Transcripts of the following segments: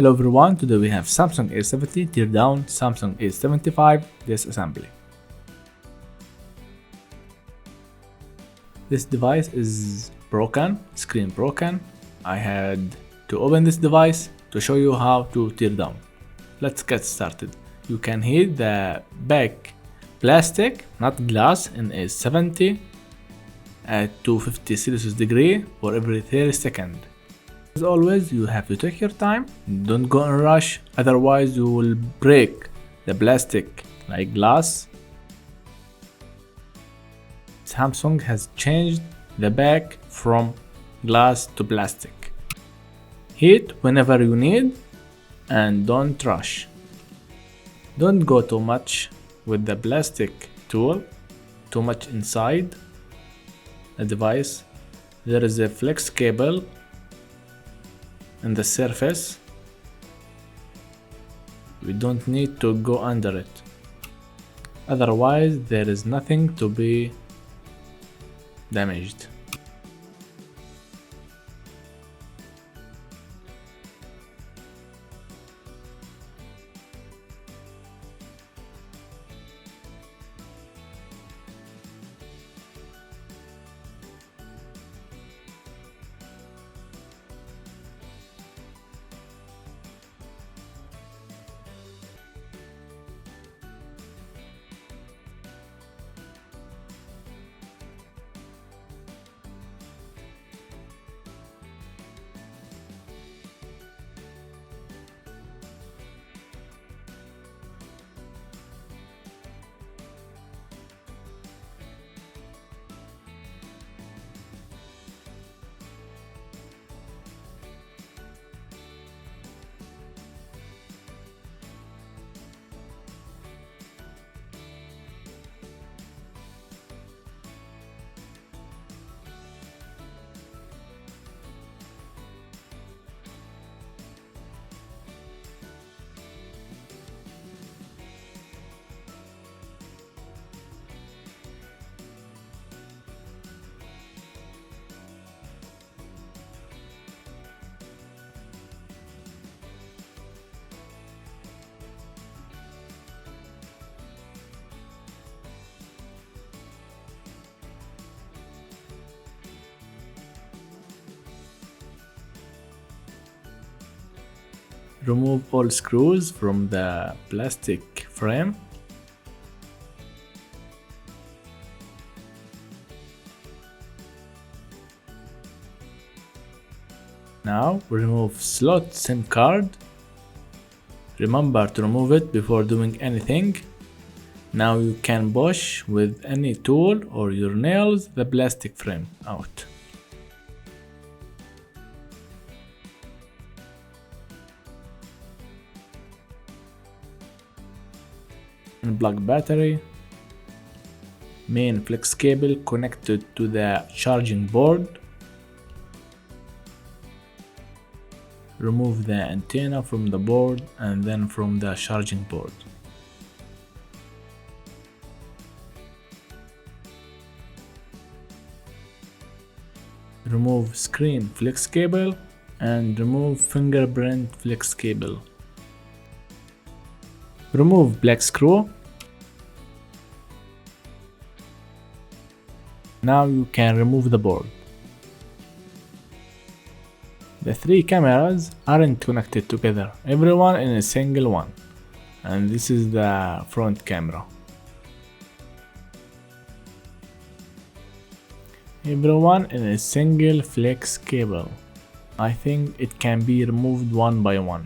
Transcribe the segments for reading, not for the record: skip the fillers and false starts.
Hello everyone, today we have Samsung A70 Teardown, Samsung A75 Disassembly. This device is broken, screen broken. I had to open this device to show you how to tear down. Let's get started. You can heat the back plastic, not glass, in A70 at 250 Celsius degree for every 30 seconds. As always, you have to take your time, don't go in a rush, otherwise you will break the plastic like glass. Samsung has changed the back from glass to plastic. Heat whenever you need and don't rush. Don't go too much with the plastic tool, too much inside the device. There is a flex cable in the surface. We don't need to go under it, otherwise there is nothing to be damaged. Remove all screws from the plastic frame. Now remove slot SIM card. Remember to remove it before doing anything. Now you can push with any tool or your nails the plastic frame out. Unplug battery. Main flex cable connected to the charging board. Remove the antenna from the board and then from the charging board. Remove screen flex cable and remove fingerprint flex cable. Remove black screw. Now you can remove the board. The three cameras aren't connected together, everyone in a single one, and this is the front camera. Everyone in a single flex cable. I think it can be removed one by one.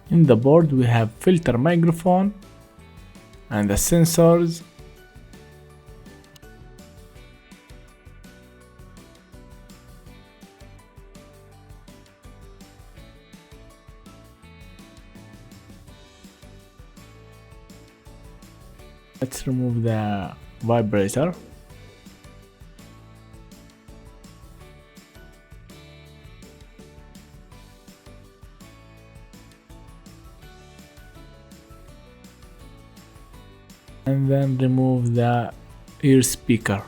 In the board we have filter microphone and the sensors. Let's remove the vibrator. And then remove the ear speaker.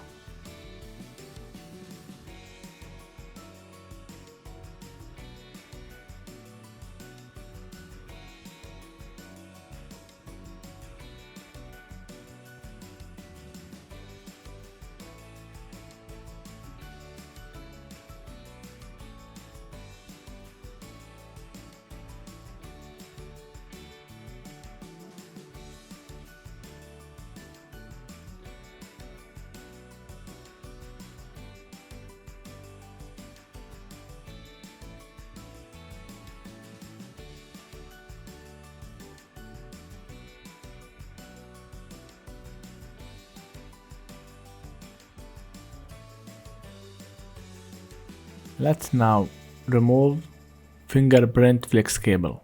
Let's now remove fingerprint flex cable.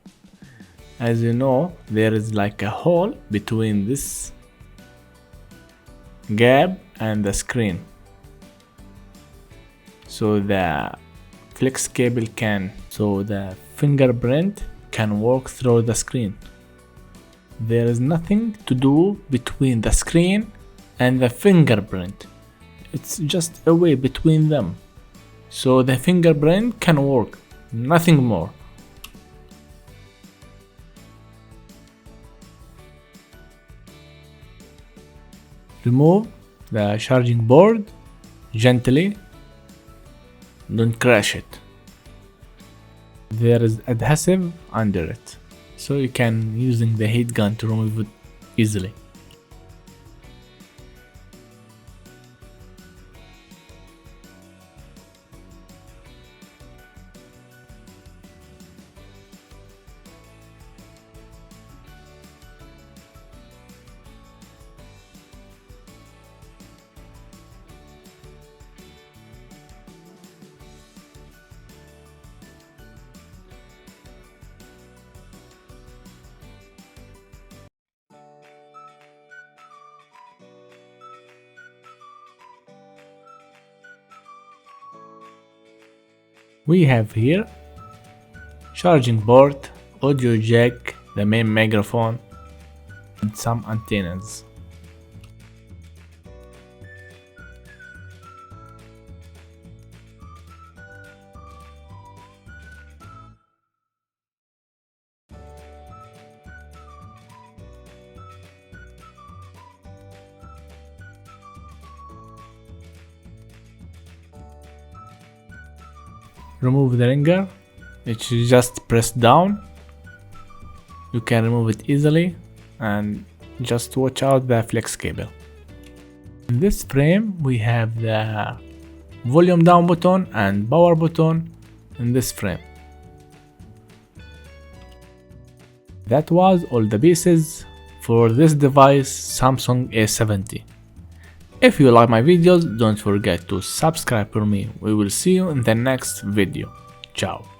As you know, there is like a hole between this gap and the screen, so the fingerprint can walk through the screen. There is nothing to do between the screen and the fingerprint. It's just a way between them, so the fingerprint can work, nothing more. Remove the charging board gently, don't crash it. There is adhesive under it, so you can using the heat gun to remove it easily. We have here charging board, audio jack, the main microphone, and some antennas. Remove the ringer, which is just press down. You can remove it easily, and just watch out the flex cable. In this frame we have the volume down button and power button in this frame. That was all the pieces for this device, Samsung A70. If you like my videos, don't forget to subscribe for me. We will see you in the next video. Ciao.